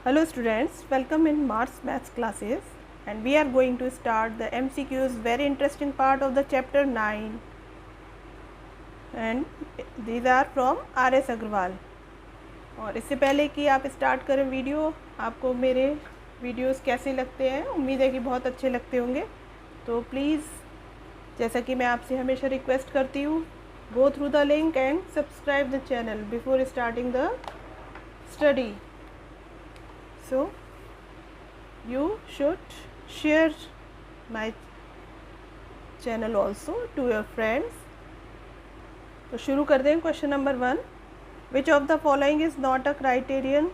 Hello students, welcome in March maths classes, and we are going to start the MCQs, very interesting part of the chapter 9, and these are from RS Agrawal. और इससे पहले कि आप start करें video, आपको मेरे videos कैसे लगते हैं? उम्मीद है कि बहुत अच्छे लगते होंगे। तो प्लीज़, जैसा कि मैं आपसे हमेशा रिक्वेस्ट करती हूँ, go through the link and subscribe the channel before starting the study. So you should share my channel also to your friends. तो शुरू कर दें. Question number 1, which of the following is not a criterion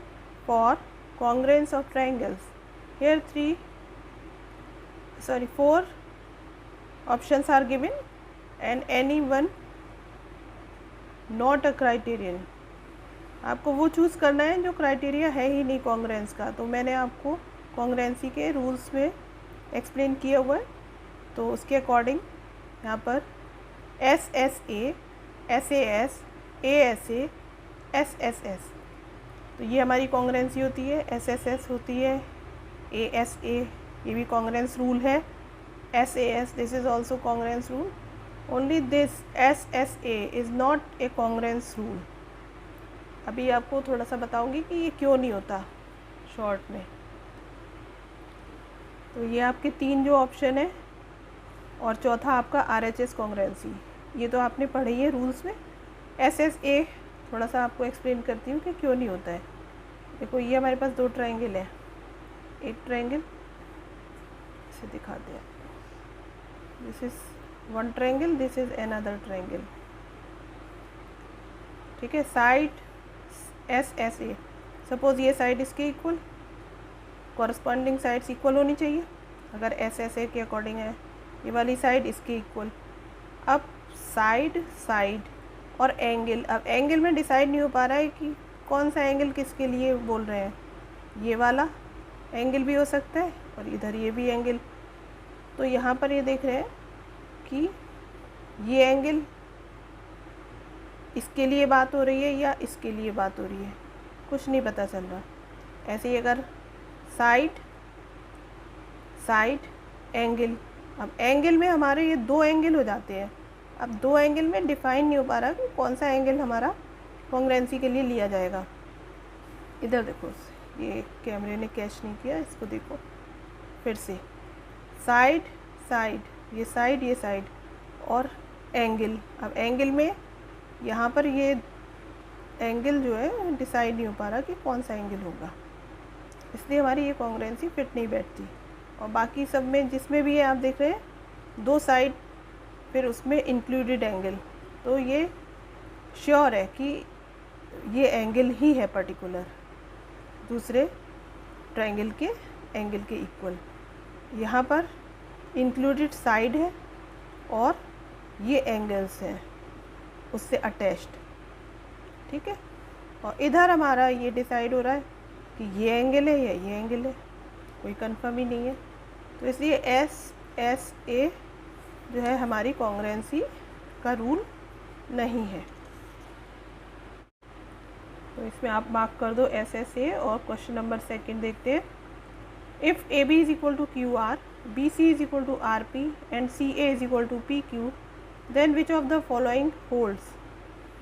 for congruence of triangles? Here 4 options are given and any one not a criterion. आपको वो choose करना है जो criteria है ही नहीं कॉन्ग्रेंस का. तो मैंने आपको कॉन्ग्रेंसी के रूल्स में एक्सप्लेन किया हुआ है. तो उसके अकॉर्डिंग यहाँ पर SSA, SAS, ASA, SSS, तो ये हमारी कॉन्ग्रेंसी होती है. SSS होती है, ASA ये भी कॉन्ग्रेंस रूल है, SAS this is also congruence rule. Only this SSA is not a congruence rule. अभी आपको थोड़ा सा बताऊंगी कि ये क्यों नहीं होता शॉर्ट में. तो ये आपके 3 जो ऑप्शन है, और चौथा आपका RHS कॉन्ग्रेंसी. ये तो आपने पढ़ी है रूल्स में. SSA थोड़ा सा आपको एक्सप्लेन करती हूँ कि क्यों नहीं होता है. देखो, ये हमारे पास 2 ट्रायंगल है. एक ट्रायंगल इसे दिखाते हैं. This is one triangle, this is another triangle. ठीक है. साइड SSA, सपोज़ ये साइड इसके इक्वल, कॉरस्पॉन्डिंग साइड्स इक्वल होनी चाहिए. अगर SSA के अकॉर्डिंग है, ये वाली साइड इसके इक्वल. अब साइड और एंगल, अब एंगल में डिसाइड नहीं हो पा रहा है कि कौन सा एंगल किसके लिए बोल रहे हैं. ये वाला एंगल भी हो सकता है और इधर ये भी एंगल. तो यहाँ पर ये देख रहे हैं कि ये एंगल इसके लिए बात हो रही है या इसके लिए बात हो रही है, कुछ नहीं पता चल रहा. ऐसे ही अगर साइड एंगल, अब एंगल में हमारे ये 2 एंगल हो जाते हैं. अब 2 एंगल में डिफाइन नहीं हो पा रहा कि कौन सा एंगल हमारा कॉन्ग्रेंसी के लिए लिया जाएगा. इधर देखो, ये कैमरे ने कैच नहीं किया, इसको देखो फिर से. साइड ये साइड और एंगल. अब एंगल में यहाँ पर ये एंगल जो है डिसाइड नहीं हो पा रहा कि कौन सा एंगल होगा, इसलिए हमारी ये कॉन्ग्रेंसी फिट नहीं बैठती. और बाकी सब में जिसमें भी है, आप देख रहे हैं 2 साइड, फिर उसमें इंक्लूडेड एंगल. तो ये श्योर है कि ये एंगल ही है पर्टिकुलर दूसरे ट्रायंगल के एंगल के इक्वल. यहाँ पर इंक्लूडेड साइड है और ये एंगल्स हैं उससे अटैच्ड. ठीक है. और इधर हमारा ये डिसाइड हो रहा है कि ये एंगल है या ये एंगल है, कोई कंफर्म ही नहीं है. तो इसलिए SSA जो है हमारी कॉन्ग्रेंसी का रूल नहीं है. तो इसमें आप मार्क कर दो SSA. और क्वेश्चन नंबर 2 देखते हैं. If AB is equal to QR, BC is equal to RP and CA is equal to PQ, then which of the following holds.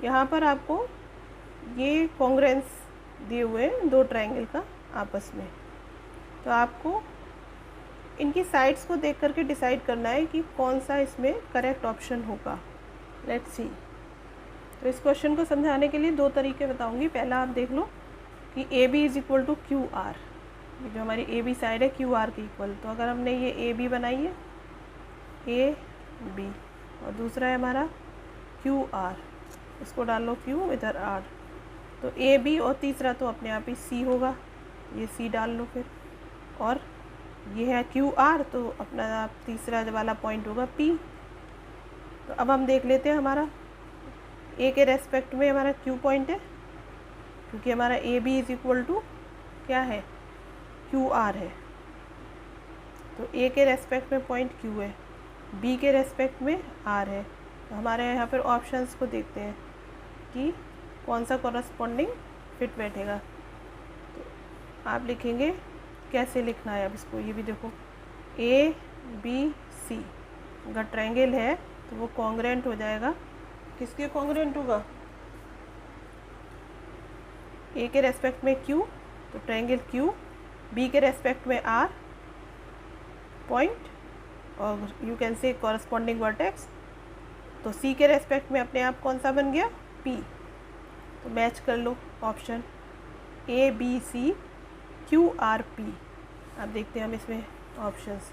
यहाँ पर आपको ये कॉन्ग्रेंस दिए हुए हैं 2 ट्रायंगल का आपस में. तो आपको इनकी साइड्स को देख करके डिसाइड करना है कि कौन सा इसमें करेक्ट ऑप्शन होगा. Let's see. तो इस क्वेश्चन को समझाने के लिए 2 तरीके बताऊंगी. पहला आप देख लो कि AB is equal to QR. ये जो हमारी AB साइड है QR के इक्वल. तो अगर हमने ये AB बनाई है, AB, और दूसरा है हमारा QR, इसको डाल लो Q, इधर R. तो AB, और तीसरा तो अपने आप ही C होगा, ये C डाल लो फिर. और ये है QR, तो अपना आप तीसरा वाला पॉइंट होगा P. तो अब हम देख लेते हैं हमारा A के रेस्पेक्ट में हमारा Q पॉइंट है, क्योंकि हमारा AB इज इक्वल टू क्या है, QR है. तो A के रेस्पेक्ट में पॉइंट Q है, B के रेस्पेक्ट में R है. तो हमारे यहाँ पर ऑप्शंस को देखते हैं कि कौन सा कॉरस्पॉन्डिंग फिट बैठेगा. आप लिखेंगे कैसे लिखना है अब इसको, ये भी देखो ए बी सी अगर ट्रायंगल है तो वो कॉन्ग्रेंट हो जाएगा, किसके कॉन्ग्रेंट होगा, ए के रेस्पेक्ट में क्यू तो ट्रायंगल क्यू, बी के रेस्पेक्ट में आर पॉइंट और you can say corresponding vertex, तो सी के रेस्पेक्ट में अपने आप कौन सा बन गया, पी। तो मैच कर लो option A B C Q R P. अब देखते हैं हम इसमें ऑप्शंस,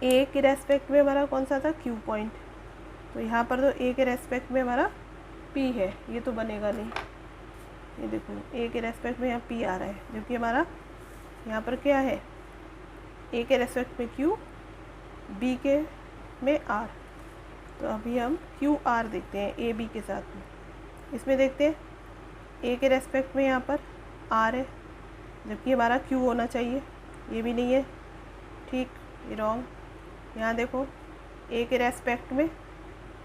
ए के रेस्पेक्ट में हमारा कौन सा था, क्यू पॉइंट, तो यहाँ पर तो ए के रेस्पेक्ट में हमारा पी है, ये तो बनेगा नहीं, ये देखो ए के रेस्पेक्ट में यहाँ पी आ रहा है, जबकि हमारा यहाँ पर क्या है, ए के रेस्पेक्ट में क्यू, बी के में आर। तो अभी हम क्यू आर देखते हैं ए बी के साथ में, इसमें देखते हैं ए के रेस्पेक्ट में यहाँ पर आर है, जबकि हमारा क्यू होना चाहिए, ये भी नहीं है, ठीक, ये रॉन्ग। यहाँ देखो ए के रेस्पेक्ट में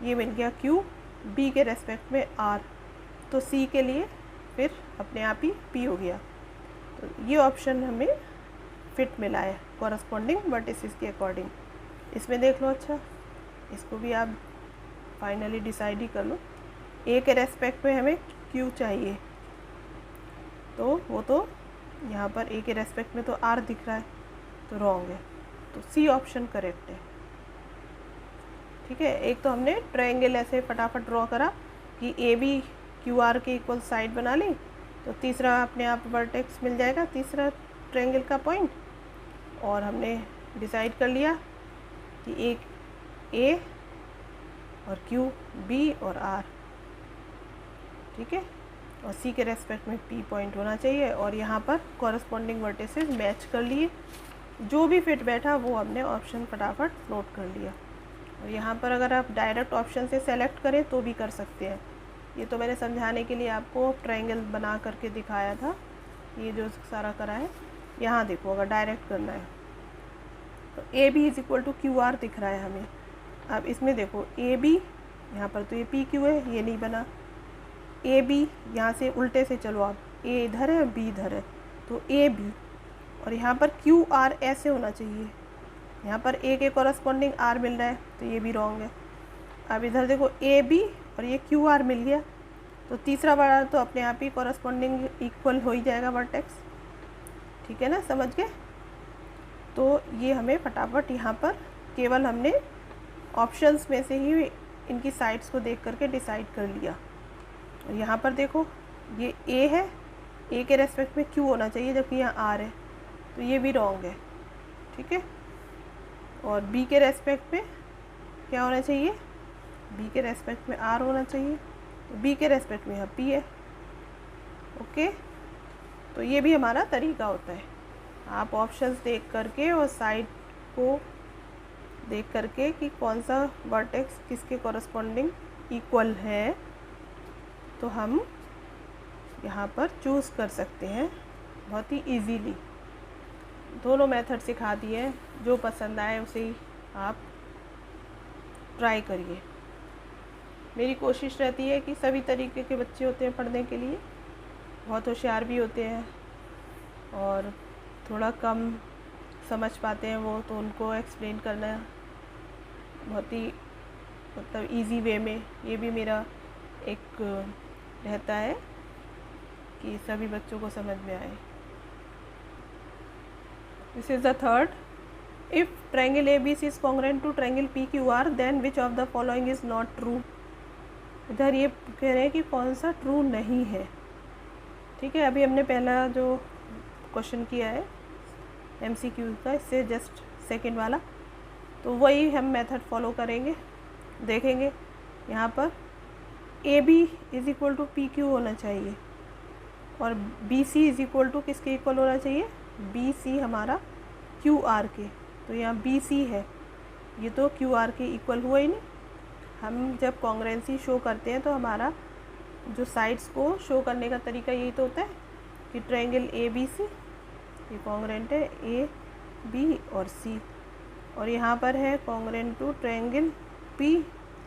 ये मिल गया क्यू, बी के रेस्पेक्ट में आर, तो सी के लिए फिर अपने आप ही पी हो गया। तो ये ऑप्शन हमें फिट मिला है कॉरस्पॉन्डिंग वर्टिसेस के अकॉर्डिंग। इसमें देख लो, अच्छा इसको भी आप फाइनली डिसाइड ही कर लो, ए के रेस्पेक्ट में हमें क्यू चाहिए, तो वो तो यहाँ पर ए के रेस्पेक्ट में तो आर दिख रहा है, तो रॉन्ग है, तो सी ऑप्शन करेक्ट है। ठीक है, एक तो हमने ट्रायंगल ऐसे फटाफट ड्रॉ करा कि ए बी क्यू आर के इक्वल साइड बना ली, तो तीसरा अपने आप वर्टेक्स मिल जाएगा, तीसरा ट्रायंगल का पॉइंट, और हमने डिसाइड कर लिया कि एक ए और क्यू, बी और आर, ठीक है, और सी के रेस्पेक्ट में पी पॉइंट होना चाहिए, और यहाँ पर कॉरस्पॉन्डिंग वर्टिसेस मैच कर लिए, जो भी फिट बैठा वो हमने ऑप्शन फटाफट नोट कर लिया। और यहाँ पर अगर आप डायरेक्ट ऑप्शन से सेलेक्ट करें तो भी कर सकते हैं, ये तो मैंने समझाने के लिए आपको ट्रायंगल बना करके दिखाया था, ये जो सारा करा है। यहाँ देखो अगर डायरेक्ट करना है तो A B is equal to Q R दिख रहा है हमें। अब इसमें देखो ए बी, यहाँ पर तो ये पी क्यू है, ये नहीं बना, ए बी यहाँ से उल्टे से चलो आप, ए इधर है बी इधर है, तो ए बी, और यहाँ पर क्यू आर ऐसे होना चाहिए, यहाँ पर ए के कॉरस्पॉन्डिंग आर मिल रहा है, तो ये भी रॉन्ग है। अब इधर देखो ए बी और ये क्यू आर मिल गया, तो तीसरा वाला तो अपने आप ही कॉरस्पॉन्डिंग इक्वल हो ही जाएगा वर्टेक्स, ठीक है ना, समझ गए। तो ये हमें फटाफट यहाँ पर केवल हमने ऑप्शंस में से ही इनकी साइड्स को देख करके डिसाइड कर लिया। और यहाँ पर देखो ये ए है, ए के रेस्पेक्ट में क्यू होना चाहिए, जबकि यहाँ आर है, तो ये भी रॉन्ग है, ठीक है। और बी के रेस्पेक्ट में क्या होना चाहिए, बी के रेस्पेक्ट में आर होना चाहिए, तो बी के रेस्पेक्ट में यहाँ पी है, ओके। तो ये भी हमारा तरीका होता है, आप ऑप्शंस देख करके और साइड को देख करके कि कौन सा वर्टेक्स किसके कॉरस्पॉन्डिंग इक्वल है, तो हम यहाँ पर चूज़ कर सकते हैं बहुत ही इजीली। दोनों मेथड सिखा दिए हैं, जो पसंद आए उसे ही आप ट्राई करिए। मेरी कोशिश रहती है कि सभी तरीके के बच्चे होते हैं पढ़ने के लिए, बहुत होशियार भी होते हैं और थोड़ा कम समझ पाते हैं वो, तो उनको एक्सप्लेन करना बहुत ही मतलब इजी वे में, ये भी मेरा एक रहता है कि सभी बच्चों को समझ में आए। This is the third, if triangle A B C is congruent to triangle P Q R then which of the following is not true. इधर ये कह रहे हैं कि कौन सा ट्रू नहीं है, ठीक है। अभी हमने पहला जो क्वेश्चन किया है MCQ का, इससे जस्ट सेकंड वाला, तो वही हम मेथड फॉलो करेंगे, देखेंगे। यहाँ पर A B is equal to P Q होना चाहिए, और B C is equal to किसके इक्वल होना चाहिए, बी सी हमारा क्यू आर के, तो यहाँ बी सी है, ये तो क्यू आर के इक्वल हुआ ही नहीं। हम जब कॉन्ग्रुएंसी शो करते हैं तो हमारा जो साइड्स को शो करने का तरीका यही तो होता है कि ट्रायंगल ए बी सी ये कॉन्ग्रुएंट है ए बी और सी, और यहाँ पर है congruent to triangle P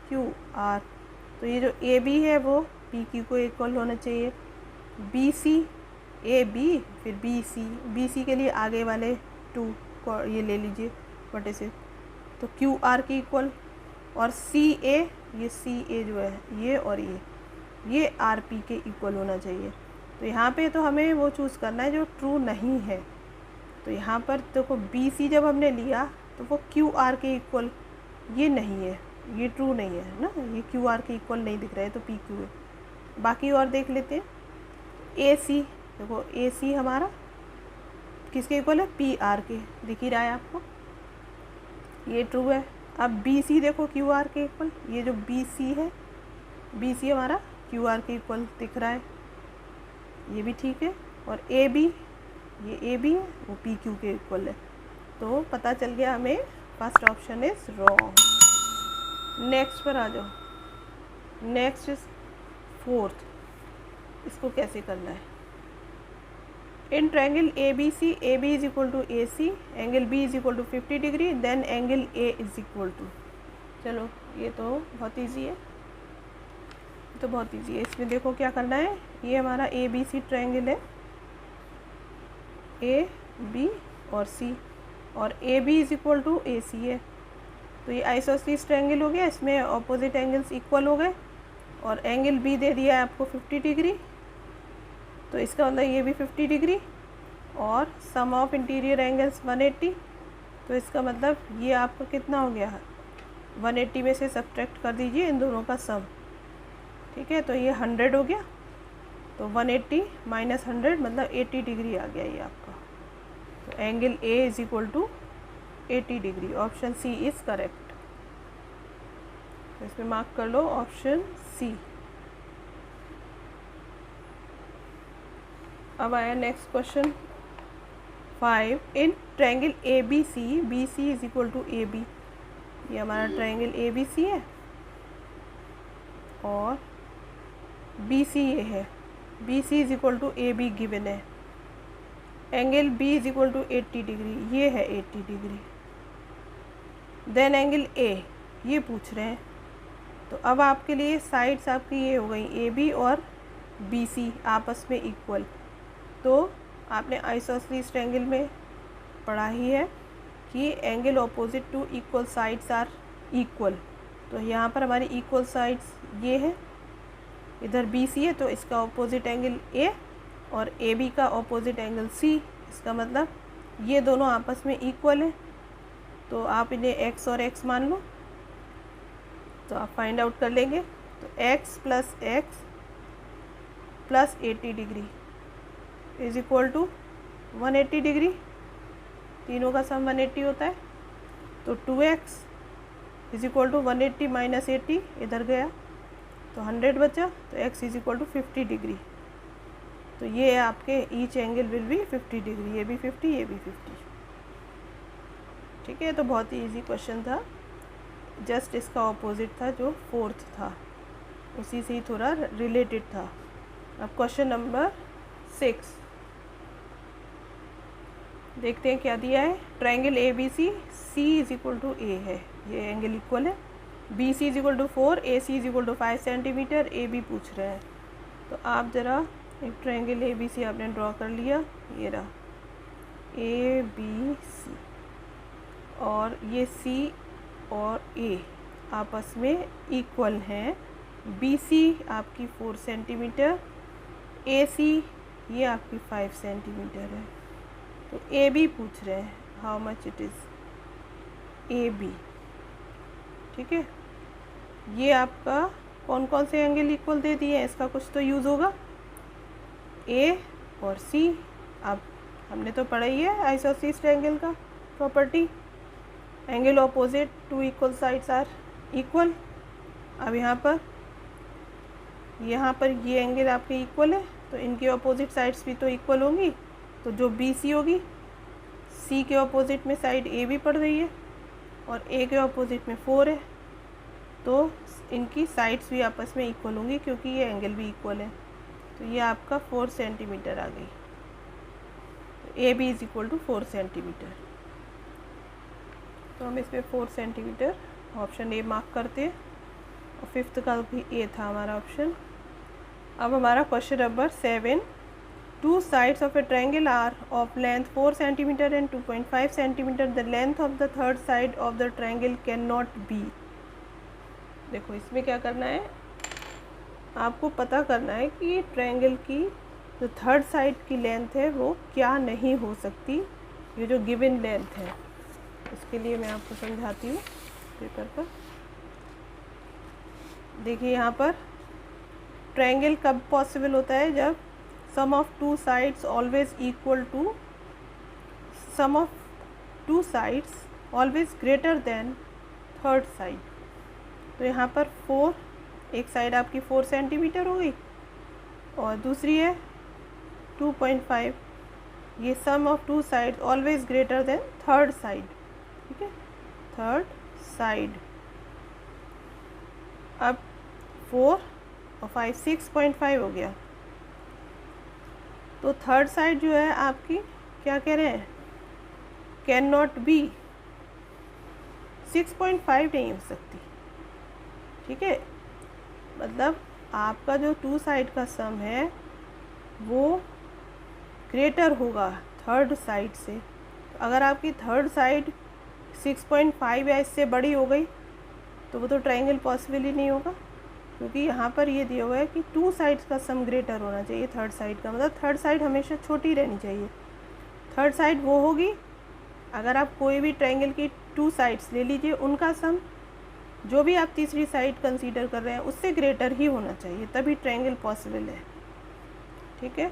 Q R, तो ये जो ए बी है वो पी क्यू को इक्वल होना चाहिए, बी सी ए बी फिर बी सी, बी सी के लिए आगे वाले 2 को ये ले लीजिए बटे से, तो क्यू आर के इक्वल, और सी ए, ये सी ए जो है ये और ये आर पी के इक्वल होना चाहिए। तो यहाँ पे तो हमें वो चूज़ करना है जो ट्रू नहीं है। तो यहाँ पर देखो बी सी जब हमने लिया तो वो क्यू आर के इक्वल ये नहीं है, ये ट्रू नहीं है ना, ये क्यू आर के इक्वल नहीं दिख रहा है, तो पी क्यू है। बाकी और देख लेते हैं। ए सी, देखो ए सी हमारा किसके इक्वल है, पी आर के, दिख ही रहा है आपको, ये ट्रू है। अब बी सी देखो क्यू आर के इक्वल, ये जो बी सी है, बी सी हमारा क्यू आर के इक्वल दिख रहा है, ये भी ठीक है। और ए बी, ये ए बी है, वो पी क्यू के इक्वल है। तो पता चल गया हमें first option is wrong. Next पर आ जाओ। नेक्स्ट इज फोर्थ, इसको कैसे करना है। In triangle A B C, A B is equal to A C, angle B is equal to 50 degree, then angle A is equal to, चलो ये तो बहुत इजी है, तो बहुत इजी है। इसमें देखो क्या करना है, ये हमारा ए बी सी ट्रायंगल है, ए बी और सी, और A B is equal to A C है, तो ये आइसोसेलेस ट्रायंगल हो गया, इसमें ऑपोजिट एंगल्स इक्वल हो गए, और एंगल बी दे दिया है आपको 50 डिग्री, तो इसका मतलब ये भी 50 डिग्री, और सम ऑफ इंटीरियर एंगल्स 180, तो इसका मतलब ये आपका कितना हो गया, 180 में से सब्ट्रैक्ट कर दीजिए इन दोनों का सम, ठीक है, तो ये 100 हो गया, तो 180 माइनस 100 मतलब 80 डिग्री आ गया ये आपका। तो angle A is equal to 80 degree, option C is correct. तो इसमें मार्क कर लो ऑप्शन सी। अब आया next question 5। In triangle A B C, B C is equal to A B, ये हमारा ट्रायंगल ए बी सी है, और बी सी ये है, B C is equal to A B given है, angle B is equal to 80 degree, ये है 80 degree, then angle ए ये पूछ रहे हैं। तो अब आपके लिए साइड्स आपकी ये हो गई ए बी और बी सी आपस में इक्वल। तो आपने आइसोसेलेस ट्रायंगल में पढ़ा ही है कि angle opposite to equal sides are equal. तो यहाँ पर हमारी इक्वल साइड्स ये है, इधर बी सी है तो इसका ऑपोजिट एंगल ए, और ए बी का ऑपोजिट एंगल सी, इसका मतलब ये दोनों आपस में इक्वल है। तो आप इन्हें एक्स और एक्स मान लो, तो आप फाइंड आउट कर लेंगे। तो X plus 80 degree is equal to 180 degree, तीनों का सम 180 होता है। तो 2x is equal to 180 minus 80, इधर गया तो 100 बचा, तो x is equal to 50 degree. तो ये आपके each angle will be 50 degree, ये भी 50, ये भी 50, ठीक है। तो बहुत ही ईजी क्वेश्चन था, जस्ट इसका ऑपोजिट था जो फोर्थ था, उसी से ही थोड़ा रिलेटेड था। अब क्वेश्चन नंबर 6 देखते हैं क्या दिया है। Triangle A B C, C is equal to A है, ये एंगल इक्वल है, B C is equal to 4, A C is equal to 5 centimetre, A B पूछ रहे हैं। तो आप ज़रा एक ट्रायंगल ए बी सी आपने ड्रॉ कर लिया, ये रहा ए बी सी, और ये सी और ए आपस में इक्वल हैं। बी सी आपकी 4 सेंटीमीटर, ए सी ये आपकी 5 सेंटीमीटर है। तो ए बी पूछ रहे हैं how much it is A B, ठीक है। ये आपका कौन कौन से एंगल इक्वल दे दिए हैं, इसका कुछ तो यूज़ होगा। ए और सी, अब हमने तो पढ़ा ही है आइसोसेलेस ट्रायंगल का property, angle opposite to equal sides are equal. अब यहाँ पर ये एंगल आपके इक्वल है, तो इनके ऑपोजिट साइड्स भी तो इक्वल होंगी। तो जो बी सी होगी, सी के ऑपोजिट में साइड ए भी पड़ रही है, और ए के ऑपोजिट में 4 है, तो इनकी साइड्स भी आपस में इक्वल होंगी क्योंकि ये एंगल भी इक्वल है। तो ये आपका 4 सेंटीमीटर आ गई। तो A B is equal to 4 centimetre. तो हम इसमें 4 सेंटीमीटर ऑप्शन ए मार्क करते हैं, और 5th का भी ए था हमारा ऑप्शन। अब हमारा question number 7। two sides of a triangle are of length 4 cm and 2.5 cm. The length of the third side of the triangle cannot be. देखो इसमें क्या करना है, आपको पता करना है कि ट्रायंगल की जो थर्ड साइड की लेंथ है वो क्या नहीं हो सकती, ये जो गिवन लेंथ है। इसके लिए मैं आपको समझाती हूँ पेपर पर। देखिए यहाँ पर ट्रायंगल कब पॉसिबल होता है, जब sum of two sides always equal to sum of two sides always greater than third side. तो यहाँ पर 4, एक साइड आपकी 4 सेंटीमीटर हो गई और दूसरी है 2.5। ये sum of two side always greater than third side, ठीक है, थर्ड साइड। अब 4 और 5 6.5 हो गया। तो थर्ड साइड जो है आपकी क्या कह रहे हैं, कैन नॉट बी, 6.5 नहीं हो सकती, ठीक है। मतलब आपका जो टू साइड का सम है वो ग्रेटर होगा थर्ड साइड से। तो अगर आपकी थर्ड साइड 6.5 या इससे बड़ी हो गई तो वो तो ट्रायंगल पॉसिबल ही नहीं होगा, क्योंकि यहाँ पर ये दिया हुआ है कि टू साइड्स का सम ग्रेटर होना चाहिए थर्ड साइड का। मतलब थर्ड साइड हमेशा छोटी रहनी चाहिए। थर्ड साइड वो होगी, अगर आप कोई भी ट्रायंगल की टू साइड्स ले लीजिए, उनका सम जो भी आप तीसरी साइड कंसीडर कर रहे हैं उससे ग्रेटर ही होना चाहिए, तभी ट्रायंगल पॉसिबल है, ठीक है।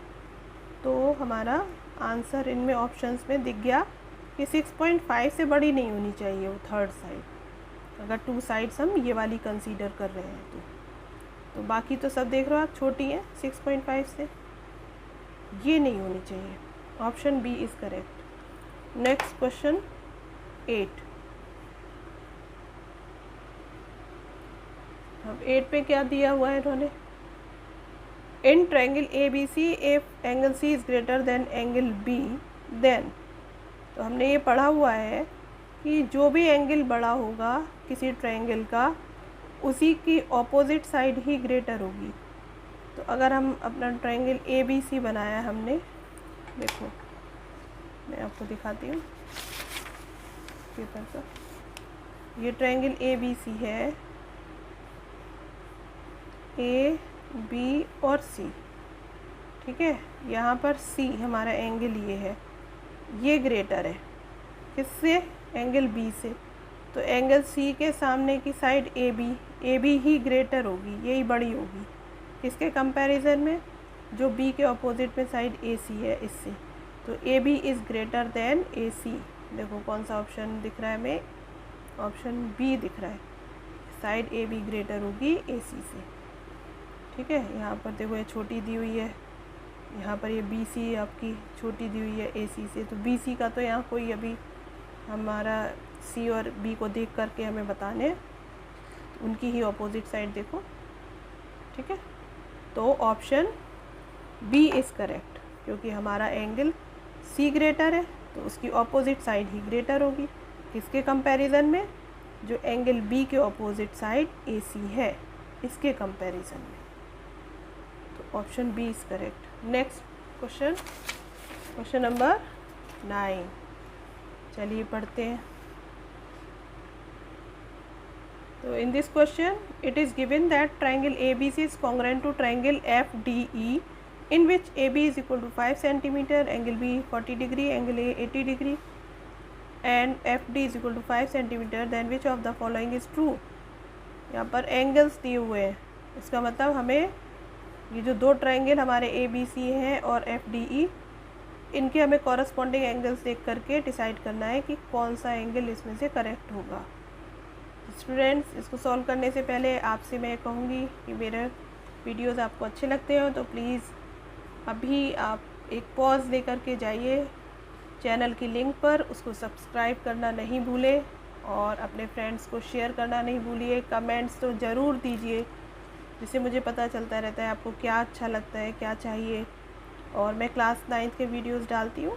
तो हमारा आंसर इनमें ऑप्शंस में दिख गया कि 6.5 से बड़ी नहीं होनी चाहिए वो थर्ड साइड, अगर टू साइड्स हम ये वाली कंसीडर कर रहे हैं तो बाकी तो सब देख रहे हो आप छोटी हैं 6.5 से, ये नहीं होनी चाहिए। Option B is correct. Next question 8। अब 8 पे क्या दिया हुआ है इन्होंने, in triangle A B C if angle C is greater than angle B then. तो हमने ये पढ़ा हुआ है कि जो भी एंगल बड़ा होगा किसी ट्रायंगल का, उसी की ऑपोजिट साइड ही ग्रेटर होगी। तो अगर हम अपना ट्रायंगल ए बी सी बनाया हमने, देखो मैं आपको दिखाती हूँ पेपर पर। ये ट्रायंगल ए बी सी है, ए बी और सी, ठीक है। यहाँ पर सी हमारा एंगल ये है, ये ग्रेटर है किससे, एंगल बी से। तो एंगल सी के सामने की साइड ए बी ही ग्रेटर होगी, यही बड़ी होगी किसके कंपैरिजन में, जो बी के ऑपोजिट में साइड ए सी है इससे। तो A B is greater than A C. देखो कौन सा ऑप्शन दिख रहा है हमें, ऑप्शन बी दिख रहा है, साइड ए बी ग्रेटर होगी ए सी से, ठीक है। यहाँ पर देखो ये छोटी दी हुई है, यहाँ पर ये बी सी आपकी छोटी दी हुई है ए सी से। तो बी सी का तो यहाँ कोई अभी हमारा सी और बी को देख करके हमें बताने, उनकी ही ऑपोजिट साइड देखो, ठीक है। तो ऑप्शन बी इज़ करेक्ट, क्योंकि हमारा एंगल सी ग्रेटर है तो उसकी ऑपोजिट साइड ही ग्रेटर होगी किसके कंपैरिजन में, जो एंगल बी के ऑपोजिट साइड ए सी है इसके कंपैरिजन में। तो option B is correct. Next question, question number 9। चलिए पढ़ते हैं। तो in this question it is given that triangle A B C is congruent to triangle F D E in which AB is equal to 5 cm, angle B 40 degree, angle A 80 degree and FD is equal to 5 cm, then which of the following is true। यहाँ पर angles दिए हुए हैं, इसका मतलब हमें ये जो दो ट्रायंगल हमारे ABC हैं और FDE, इनके हमें कॉरस्पॉन्डिंग एंगल्स देख करके डिसाइड करना है कि कौन सा एंगल इसमें से करेक्ट होगा। स्टूडेंट्स, इसको सॉल्व करने से पहले आपसे मैं कहूँगी कि मेरे वीडियोज़ आपको अच्छे लगते हो तो प्लीज़ अभी आप एक पॉज दे करके जाइए चैनल की लिंक पर, उसको सब्सक्राइब करना नहीं भूलें और अपने फ्रेंड्स को शेयर करना नहीं भूलिए। कमेंट्स तो ज़रूर दीजिए, जिससे मुझे पता चलता रहता है आपको क्या अच्छा लगता है, क्या चाहिए। और मैं क्लास 9th के वीडियोस डालती हूँ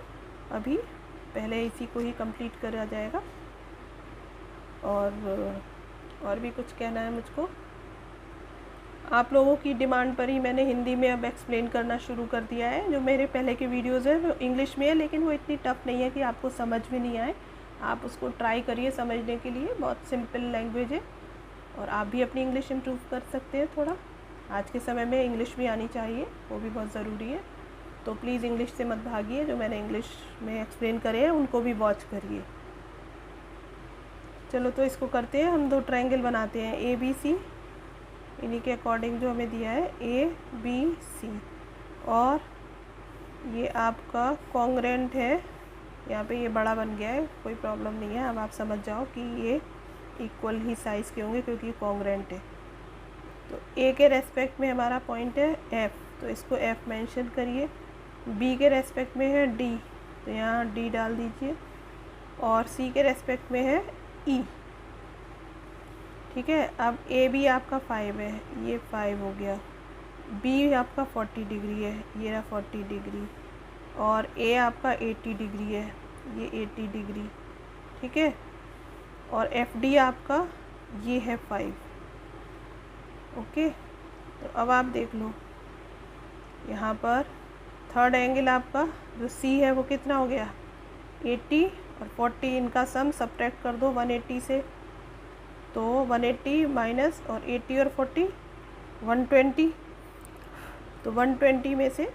अभी, पहले इसी को ही कंप्लीट करा जाएगा। और भी कुछ कहना है मुझको। आप लोगों की डिमांड पर ही मैंने हिंदी में अब एक्सप्लेन करना शुरू कर दिया है। जो मेरे पहले के वीडियोस हैं वो इंग्लिश में है, लेकिन वो इतनी टफ नहीं है कि आपको समझ में नहीं आए। आप उसको ट्राई करिए समझने के लिए, बहुत सिंपल लैंग्वेज है और आप भी अपनी इंग्लिश इम्प्रूव कर सकते हैं थोड़ा। आज के समय में इंग्लिश भी आनी चाहिए, वो भी बहुत ज़रूरी है। तो प्लीज़ इंग्लिश से मत भागिए, जो मैंने इंग्लिश में एक्सप्लेन करे हैं उनको भी वॉच करिए। चलो तो इसको करते हैं, हम दो ट्रायंगल बनाते हैं ए बी सी, इन्हीं के अकॉर्डिंग जो हमें दिया है ए बी सी, और ये आपका कॉन्ग्रेंट है। यहाँ पे ये बड़ा बन गया है, कोई प्रॉब्लम नहीं है। अब आप समझ जाओ कि ये इक्वल ही साइज़ के होंगे क्योंकि कॉन्ग्रेंट है। तो ए के रेस्पेक्ट में हमारा पॉइंट है एफ़, तो इसको एफ़ मेंशन करिए। बी के रेस्पेक्ट में है डी, तो यहाँ डी डाल दीजिए, और सी के रेस्पेक्ट में है ई। ठीक है, अब ए बी आपका 5 है, ये 5 हो गया। बी आपका 40 डिग्री है, ये रहा 40 डिग्री, और ए आपका 80 डिग्री है, ये 80 डिग्री। ठीक है, और एफ डी आपका ये है 5। ओके, तो अब आप देख लो यहाँ पर थर्ड एंगल आपका जो सी है वो कितना हो गया 80 और 40, इनका सम सब्ट्रैक्ट कर दो 180 से, तो 180 माइनस और 80 और 40 120, तो 120 में से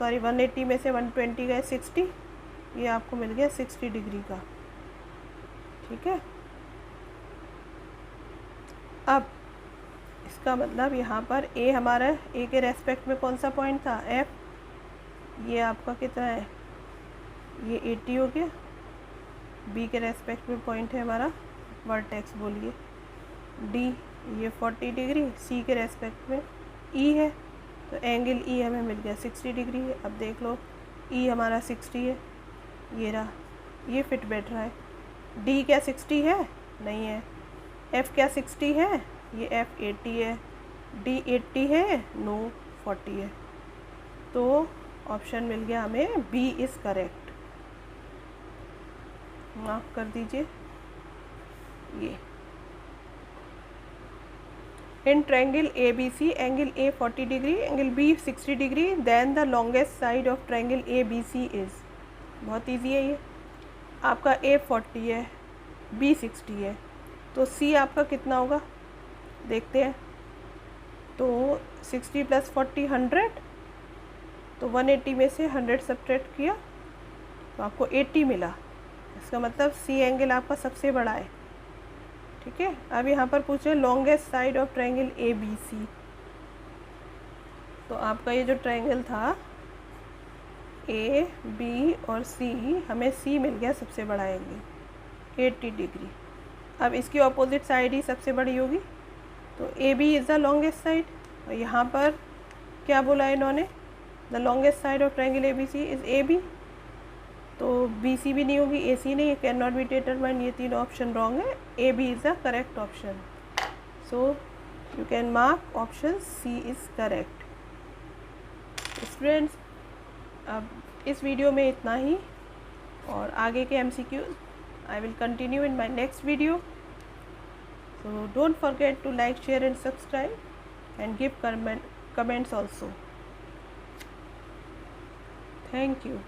180 में से 120 गए 60, ये आपको मिल गया 60 डिग्री का। ठीक है, अब इसका मतलब यहाँ पर ए हमारा ए के रेस्पेक्ट में कौन सा पॉइंट था एफ, ये आपका कितना है ये 80 हो गया। बी के रेस्पेक्ट में पॉइंट है हमारा वर्टेक्स बोलिए डी, ये 40 डिग्री। सी के रेस्पेक्ट में ई है, तो एंगल ई हमें मिल गया 60 डिग्री है। अब देख लो ई हमारा 60 है, ये रहा, ये फिट बैठ रहा है। डी क्या 60 है? नहीं है। एफ़ क्या 60 है? ये एफ़ 80 है। डी 80 है? नो, 40 है। तो ऑप्शन मिल गया हमें बी इज़ करेक्ट। मार्क कर दीजिए ये। In triangle ABC, angle A 40 degree, angle B 60 degree, then the longest side of triangle ABC is। बहुत इजी है ये। आपका A 40 है, B 60 है, तो C आपका कितना होगा देखते हैं। तो 60 + 40 100, तो 180 में से 100 सब्ट्रैक्ट किया तो आपको 80 मिला। इसका मतलब C एंगल आपका सबसे बड़ा है। ठीक है, अब यहाँ पर पूछे longest side of triangle A B C, तो आपका ये जो ट्रायंगल था ए बी और सी, हमें सी मिल गया सबसे बड़ा एंगल 80 डिग्री। अब इसकी ऑपोजिट साइड ही सबसे बड़ी होगी, तो A B is the longest side. और यहाँ पर क्या बोला इन्होंने, the longest side of triangle A B C is A B, तो बी सी भी नहीं होगी, ए सी नहीं, कैन नॉट बी डिटरमाइंड, ये तीनों ऑप्शन रॉन्ग है। A B is the correct option, so you can mark option C is correct. Students, अब इस वीडियो में इतना ही, और आगे के MCQs I will continue in my next video. So don't forget to like, share and subscribe and give comments also. Thank you.